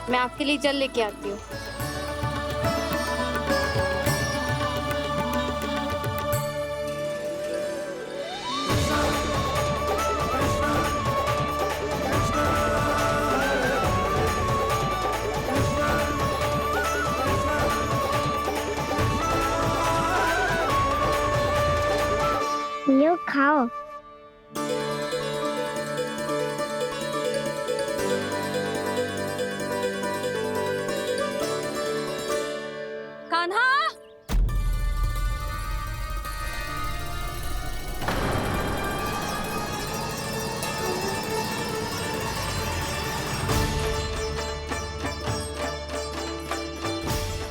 मैं आपके लिए जल लेके आती हूँ। लो खाओ। कान्हा,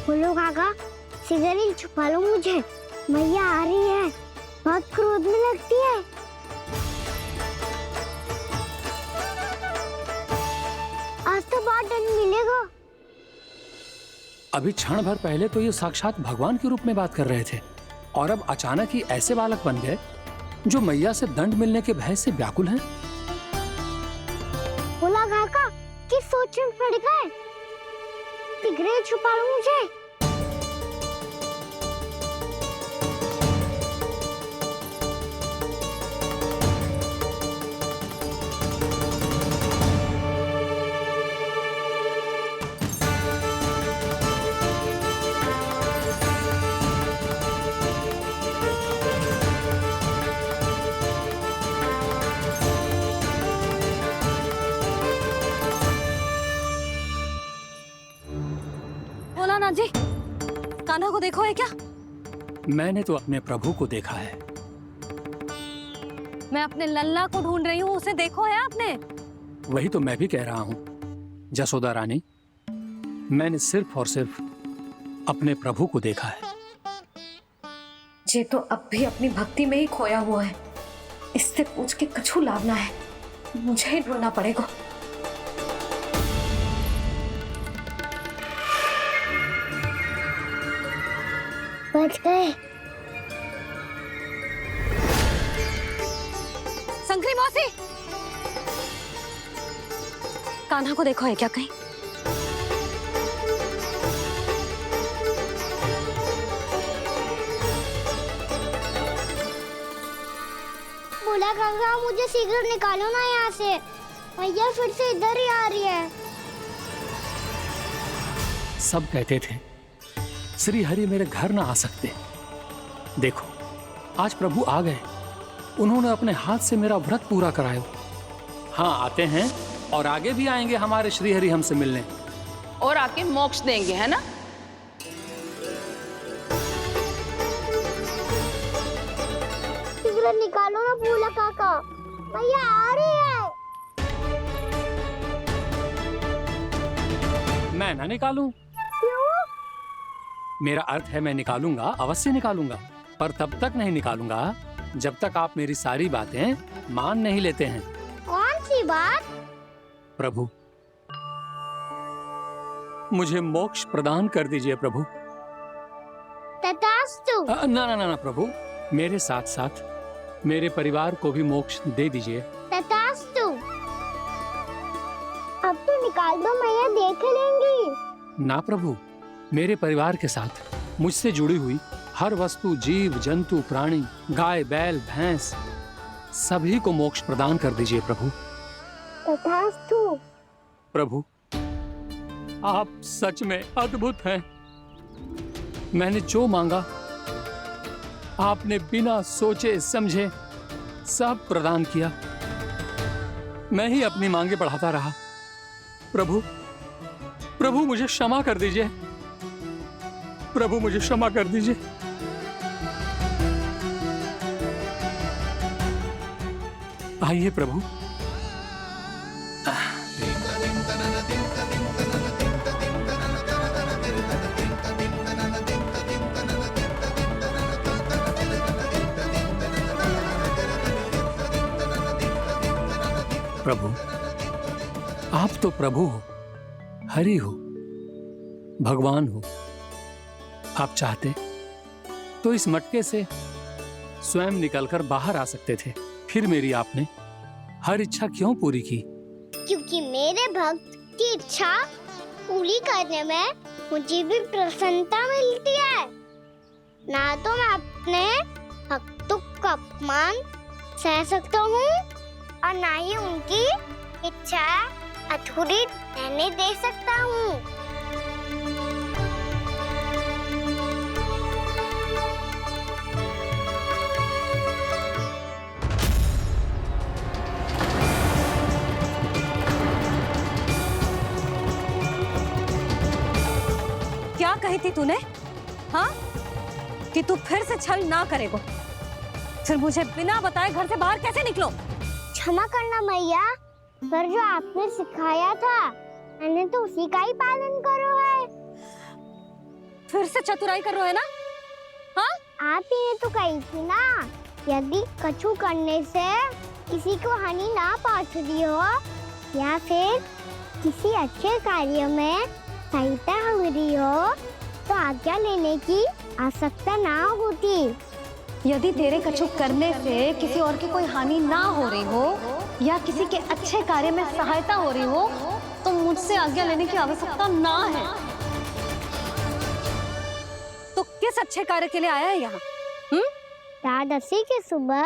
बोलो काका, सिगरेट छुपा लो मुझे, मैया आ रही है, बहुत क्रोध में लगती है। आज तो बहुत दंड मिलेगा। अभी क्षण भर पहले तो ये साक्षात भगवान के रूप में बात कर रहे थे और अब अचानक ही ऐसे बालक बन गए जो मैया से दंड मिलने के भय से व्याकुल हैं। बोला काका, किस सोच में पड़ गए? सिगरेट छुपा लो मुझे। भोलानाथ जी, कान्हा को देखो है क्या? मैंने तो अपने प्रभु को देखा है। मैं अपने लल्ला को ढूंढ रही हूँ, उसे देखो है आपने? वही तो मैं भी कह रहा हूँ जसोदा रानी, मैंने सिर्फ और सिर्फ अपने प्रभु को देखा है। ये तो अब भी अपनी भक्ति में ही खोया हुआ है। इससे पूछ के कछु लाभ ना है, मुझे ही ढूंढना पड़ेगा। बच गए। शंकरी मौसी, कान्हा को देखो है क्या कहीं? बोला काका, मुझे सिगरेट निकालो ना यहाँ से, मैया फिर से इधर ही आ रही है। सब कहते थे श्री हरि मेरे घर ना आ सकते। देखो आज प्रभु आ गए, उन्होंने अपने हाथ से मेरा व्रत पूरा कराया। हाँ, आते हैं और आगे भी आएंगे हमारे श्री हरि हमसे मिलने और आके मोक्ष देंगे, है ना? सिगरेट निकालो ना बोला काका, मैया आ रही है। मैं ना निकालूं? क्यों? मेरा अर्थ है मैं निकालूंगा, अवश्य निकालूंगा, पर तब तक नहीं निकालूंगा जब तक आप मेरी सारी बातें मान नहीं लेते हैं। कौन सी बात? प्रभु, मुझे मोक्ष प्रदान कर दीजिए प्रभु। तथास्तु। ना ना ना ना प्रभु, मेरे साथ साथ मेरे परिवार को भी मोक्ष दे दीजिए। तथास्तु। अब तो निकाल दो, मैया देख लेंगी। ना प्रभु, मेरे परिवार के साथ मुझसे जुड़ी हुई हर वस्तु, जीव जंतु, प्राणी, गाय बैल भैंस, सभी को मोक्ष प्रदान कर दीजिए प्रभु। तथास्तु। प्रभु, आप सच में अद्भुत हैं। मैंने जो मांगा आपने बिना सोचे समझे सब प्रदान किया। मैं ही अपनी मांगे बढ़ाता रहा। प्रभु, प्रभु मुझे क्षमा कर दीजिए। प्रभु मुझे क्षमा कर दीजिए। आइए प्रभु। प्रभु, आप तो प्रभु हो, हरि हो, भगवान हो। आप चाहते तो इस मटके से स्वयं निकलकर बाहर आ सकते थे, फिर मेरी आपने हर इच्छा क्यों पूरी की? क्योंकि मेरे भक्त की इच्छा पूरी करने में मुझे भी प्रसन्नता मिलती है। ना तो मैं अपने भक्तों का अपमान सह सकता हूँ और ना ही उनकी इच्छा अधूरी रहने दे सकता हूँ। क्या कही थी तूने? हाँ, कि तू फिर से छल ना करेगा। फिर मुझे बिना बताए घर से बाहर कैसे निकलो? क्षमा करना मैया, पर जो आपने सिखाया था मैंने तो उसी का ही पालन करो है। फिर से चतुराई कर रहे हो है ना? हाँ, आप ही ने तो कही थी ना, यदि कछु करने से किसी को हानि ना पहुंचती हो या फिर किसी अच्छे कार्य में सहायता हो रही हो तो आज्ञा लेने की आवश्यकता ना होती। यदि तेरे कछु करने से किसी और की कोई हानि ना हो रही हो या किसी के अच्छे कार्य में सहायता हो रही हो तो मुझसे आज्ञा लेने की आवश्यकता ना है। तो किस अच्छे कार्य के लिए आया है यहाँ? एकादशी के सुबह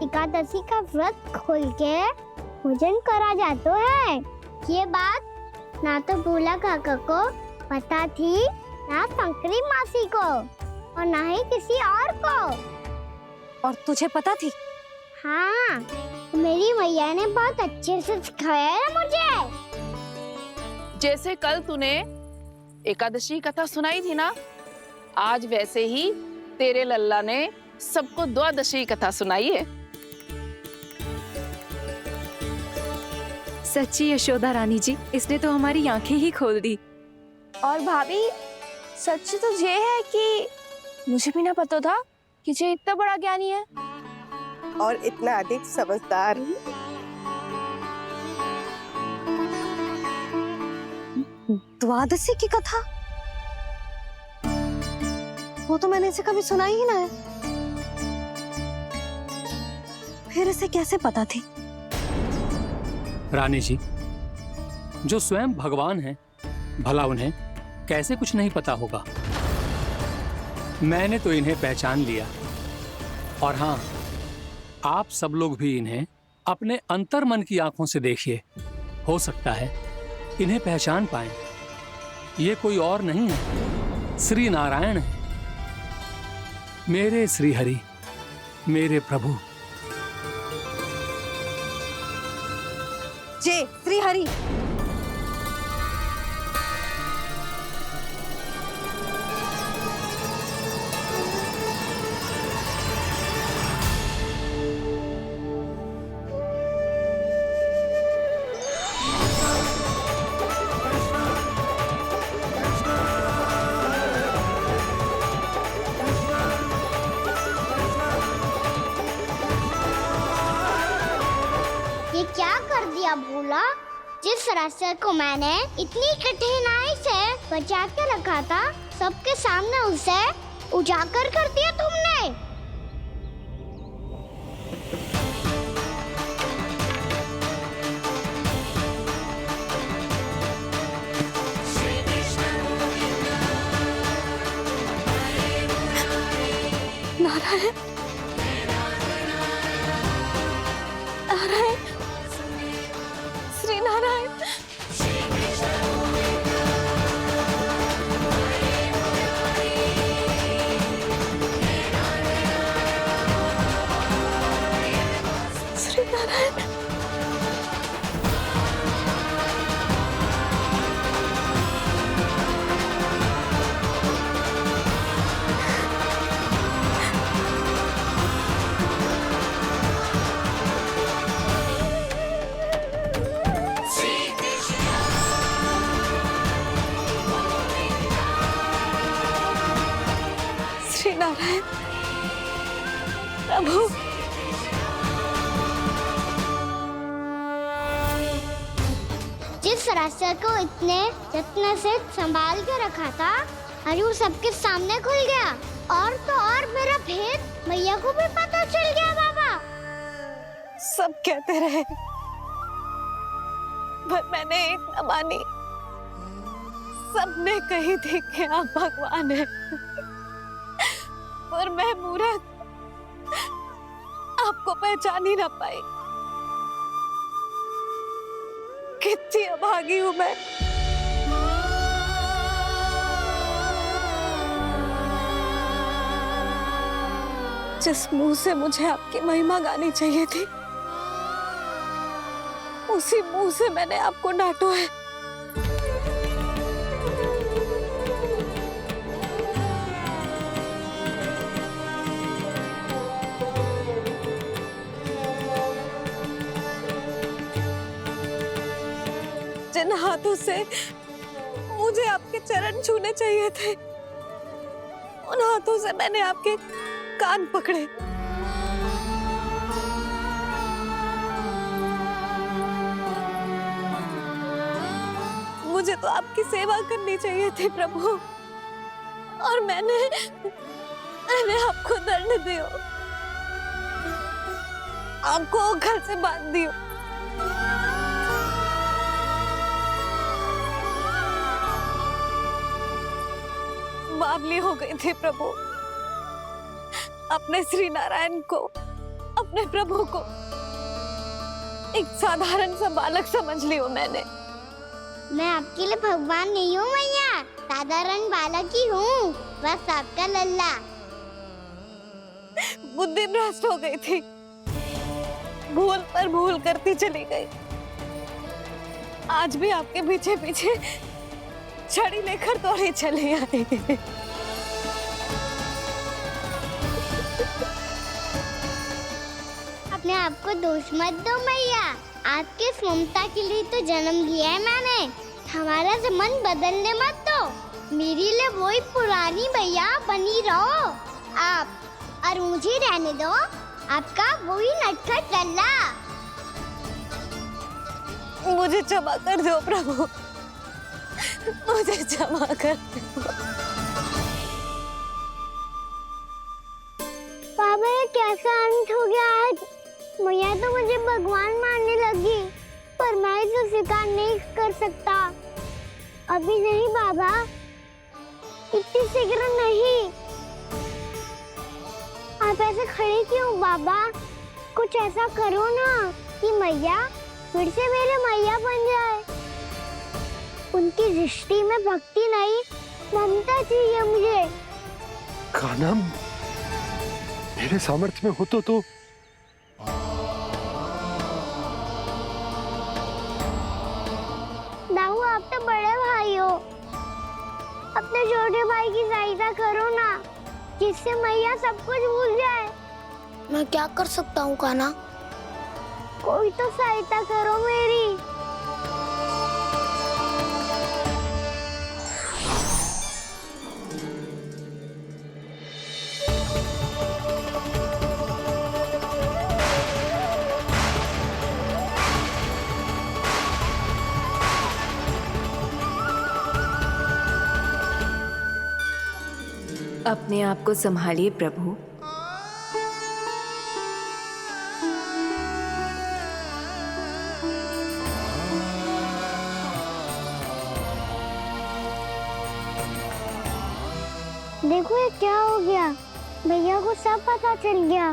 एकादशी का व्रत खोल के भोजन करा जाता है। ये बात ना तो भोला काका को पता थी, ना शंकरी मासी को और ना ही किसी और को। और तुझे पता थी? हाँ, मेरी मैया ने बहुत अच्छे से सिखाया है मुझे। जैसे कल तूने एकादशी कथा सुनाई थी ना, आज वैसे ही तेरे लल्ला ने सबको द्वादशी कथा सुनाई है। सच्ची यशोदा रानी जी, इसने तो हमारी आंखें ही खोल दी। और भाभी, सच तो ये है कि मुझे भी ना पता था कि ये इतना बड़ा ज्ञानी है और इतना अधिक समझदार। द्वादशी की कथा? वो तो मैंने इसे कभी सुना ही ना है। फिर इसे कैसे पता थी? रानी जी, जो स्वयं भगवान हैं, भला उन्हें कैसे कुछ नहीं पता होगा। मैंने तो इन्हें पहचान लिया, और हाँ, आप सब लोग भी इन्हें अपने अंतर मन की आंखों से देखिए। हो सकता है इन्हें पहचान पाएं। ये कोई और नहीं है, श्री नारायण है, मेरे श्री हरि, मेरे प्रभु। जय श्री हरि। ये क्या कर दिया भोला? जिस रास्ते को मैंने इतनी कठिनाई से बचा के रखा था, सबके सामने उसे उजागर कर दिया तुमने। नारायण, नारायण, श्री नारायण। श्री नारायण। श्री नारायण प्रभु। जिस रास्ते को इतने जत्न से संभाल के रखा था, आज वो सबके सामने खुल गया। और तो और मेरा भेद मैया को भी पता चल गया। बाबा, सब कहते रहे पर मैंने एक न मानी। सबने कही थी कि आप भगवान हैं, पर मैं मूरत आपको पहचान ही ना पाई। कितनी अभागी हूं मैं। जिस मुंह से मुझे आपकी महिमा गानी चाहिए थी, उसी मुंह से मैंने आपको डांटा है। जिन हाथों से मुझे आपके चरण छूने चाहिए थे, उन हाथों से मैंने आपके कान पकड़े। मुझे तो आपकी सेवा करनी चाहिए थी प्रभु, और मैंने आपको दंड दियो, आपको घर से बांध दियो। बावली हो गई थी प्रभु। अपने श्री नारायण को, अपने प्रभु को एक साधारण सा बालक समझ लियो मैंने। मैं आपके लिए भगवान नहीं हूँ मैया, साधारण बालक ही हूँ, बस आपका लल्ला। बुद्धि भ्रष्ट हो गई थी, भूल पर भूल करती चली गई। आज भी आपके पीछे पीछे छड़ी लेकर दौड़ी चली आई। अपने आप को दोष मत दो मैया, आपके इस ममता के लिए तो जन्म लिया है मैंने। हमारा से मन बदलने मत दो, मेरे लिए वही पुरानी भैया बनी रहो आप, और मुझे रहने दो आपका वही नटखट लल्ला। मुझे क्षमा कर दो प्रभु, मुझे क्षमा कर दो। बाबा ये कैसा अंत हो गया आज? मैया तो मुझे भगवान मानने लगी, पर मैं इसे स्वीकार नहीं कर सकता। अभी नहीं बाबा, इतनी शीघ्र नहीं। आप ऐसे खड़े क्यों बाबा? कुछ ऐसा करो ना कि मैया फिर से मेरे मैया बन जाए। उनकी दृष्टि में भक्ति नहीं, ममता चाहिए मुझे। कान्हा, मेरे सामर्थ्य में हो तो दाऊ, आप तो बड़े भाई हो, अपने छोटे भाई की सहायता करो ना, जिससे मैया सब कुछ भूल जाए। मैं क्या कर सकता हूँ कान्हा? कोई तो सहायता करो मेरी। अपने आप को संभालिए प्रभु। देखो ये क्या हो गया, भैया को सब पता चल गया।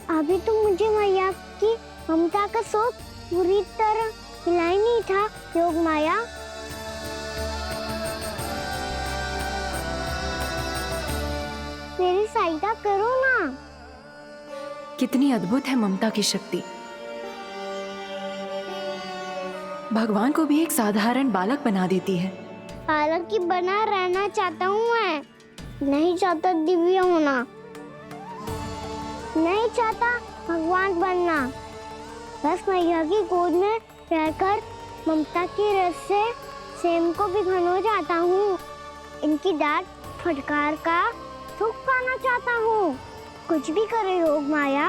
अभी तो मुझे मैया की ममता का शौक पूरी तरह मिला ही नहीं था। योग माया, मेरी सहायता करो ना। कितनी अद्भुत है ममता की शक्ति। भगवान को भी एक साधारण बालक बना देती है। बालक की बना रहना चाहता हूँ मैं, नहीं चाहता दिव्य होना, नहीं चाहता भगवान बनना। बस मैया की गोद में रहकर ममता की रस से सेम को भी घनो चाहता हूँ। इनकी डांट फटकार का सुख पाना चाहता हूँ। कुछ भी करे योग माया,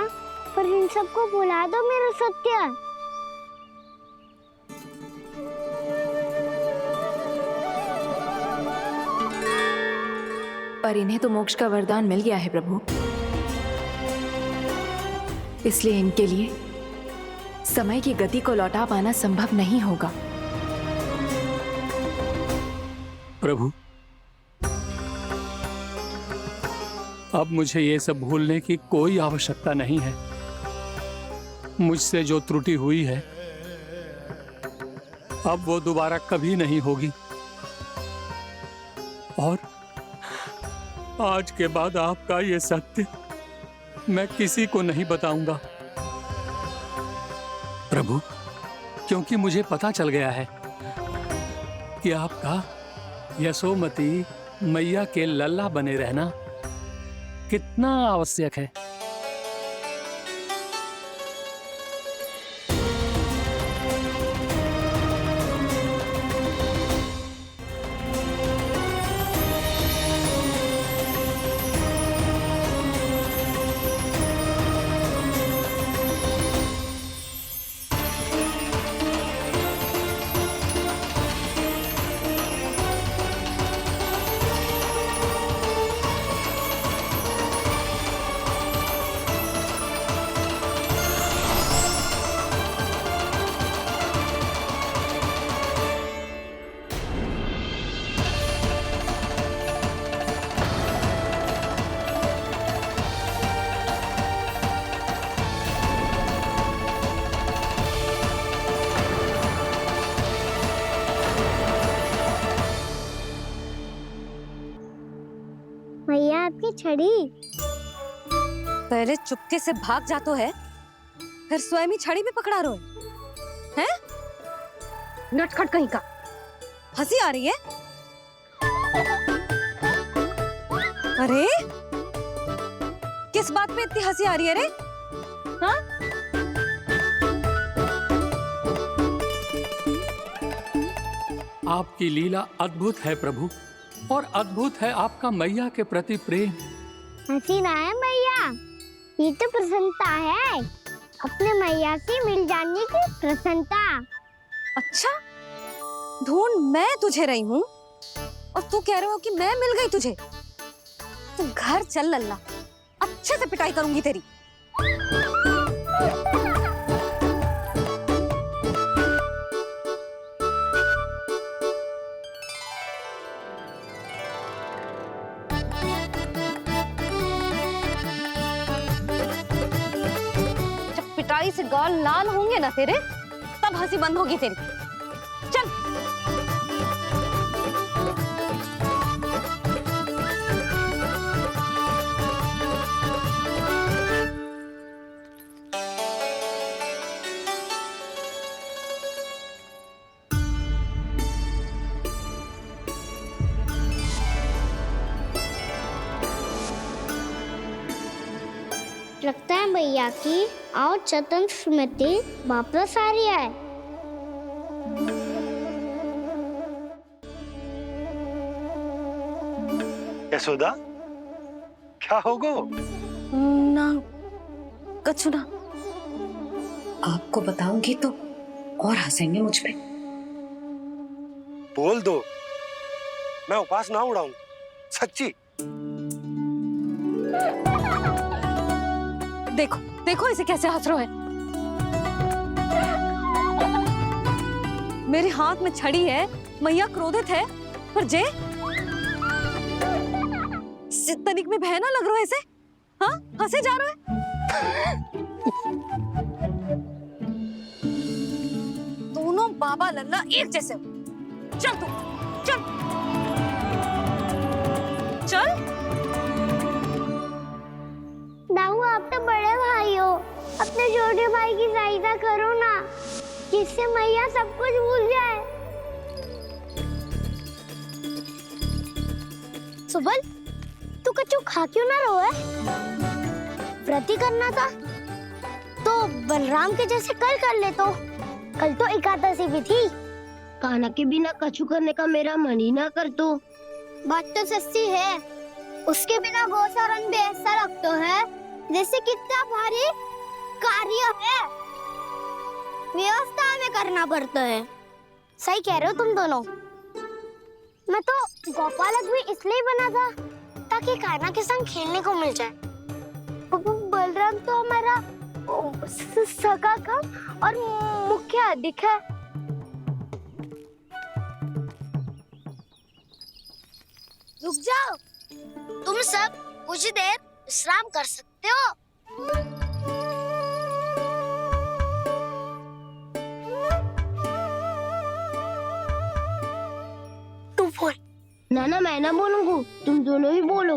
पर इन सबको भुला दो मेरा सत्य। पर इन्हें तो मोक्ष का वरदान मिल गया है प्रभु, इसलिए इनके लिए समय की गति को लौटा पाना संभव नहीं होगा। प्रभु, अब मुझे ये सब भूलने की कोई आवश्यकता नहीं है। मुझसे जो त्रुटि हुई है अब वो दोबारा कभी नहीं होगी, और आज के बाद आपका ये सत्य मैं किसी को नहीं बताऊंगा प्रभु, क्योंकि मुझे पता चल गया है कि आपका यशोमती मैया के लल्ला बने रहना कितना आवश्यक है। मैया आपकी छड़ी। पहले चुपके से भाग जातो है, फिर स्वयं ही छड़ी भी पकड़ा रो है? नटखट कहीं का। हंसी आ रही है? अरे किस बात पे इतनी हंसी आ रही है रे? हाँ? आपकी लीला अद्भुत है प्रभु, और अद्भुत है आपका मैया के प्रति प्रेम। हंसी ना है मैया, ये तो प्रसन्नता है, अपने मैया से मिल जाने की प्रसन्नता। अच्छा, ढूंढ मैं तुझे रही हूँ और तू कह रहे हो कि मैं मिल गई तुझे। तू घर चल लल्ला, अच्छे से पिटाई करूंगी तेरी। पिटाई से गाल लाल होंगे ना तेरे, तब हंसी बंद होगी तेरी। चल। लगता है भैया की और चतन स्मृति वापस आ रही है। यशोदा, क्या होगो? ना कछु ना। आपको बताऊंगी तो और हंसेंगे मुझ पे। बोल दो, मैं उपास ना उड़ाऊं, सच्ची। देखो देखो इसे कैसे हंस रहा है। मेरे हाथ में छड़ी है, मैया क्रोधित है, पर जे तनिक में भय ना लग रहा है इसे? हाँ, हंसे जा रहा है। दोनों बाबा लल्ला एक जैसे हो। चल तू, चल चल। दाऊ, आप तो बड़े भाई हो, अपने छोटे भाई की सहायता करो ना, जिससे मैया सब कुछ भूल जाए। सुबल, तू कछु खा क्यों ना रहो है? व्रत ही करना था तो बलराम के जैसे कल कर ले तो। कल तो एकादशी भी थी। कान्हा के बिना कछु करने का मेरा मन ही ना कर तो। बात तो सच्ची है, उसके बिना गोचारण भी ऐसा लगता है जैसे कितना भारी कार्य है, व्यवस्था में करना पड़ता है। सही कह रहे हो तुम दोनों। मैं तो गोपालक भी इसलिए बना था ताकि कान्हा के संग खेलने को मिल जाए। बलराम तो हमारा सगा काम और मुख्य अधिक है। रुक जाओ, तुम सब कुछ देर विश्राम कर सकते हो। तू बोल। नाना मैं ना बोलूंगा, तुम दोनों ही बोलो।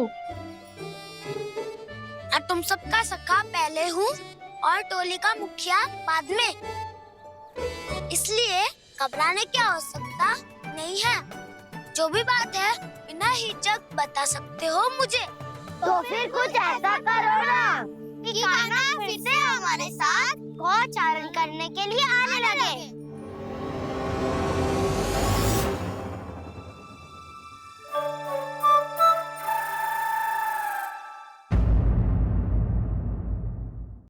और तुम सबका सखा पहले हूँ और टोली का मुखिया बाद में, इसलिए घबराने की आवश्यकता नहीं है। जो भी बात है बिना हिचक बता सकते हो मुझे। तो फिर कुछ ऐसा करो ना कि कान्हा फिर से हमारे साथ गौचारण करने के लिए आने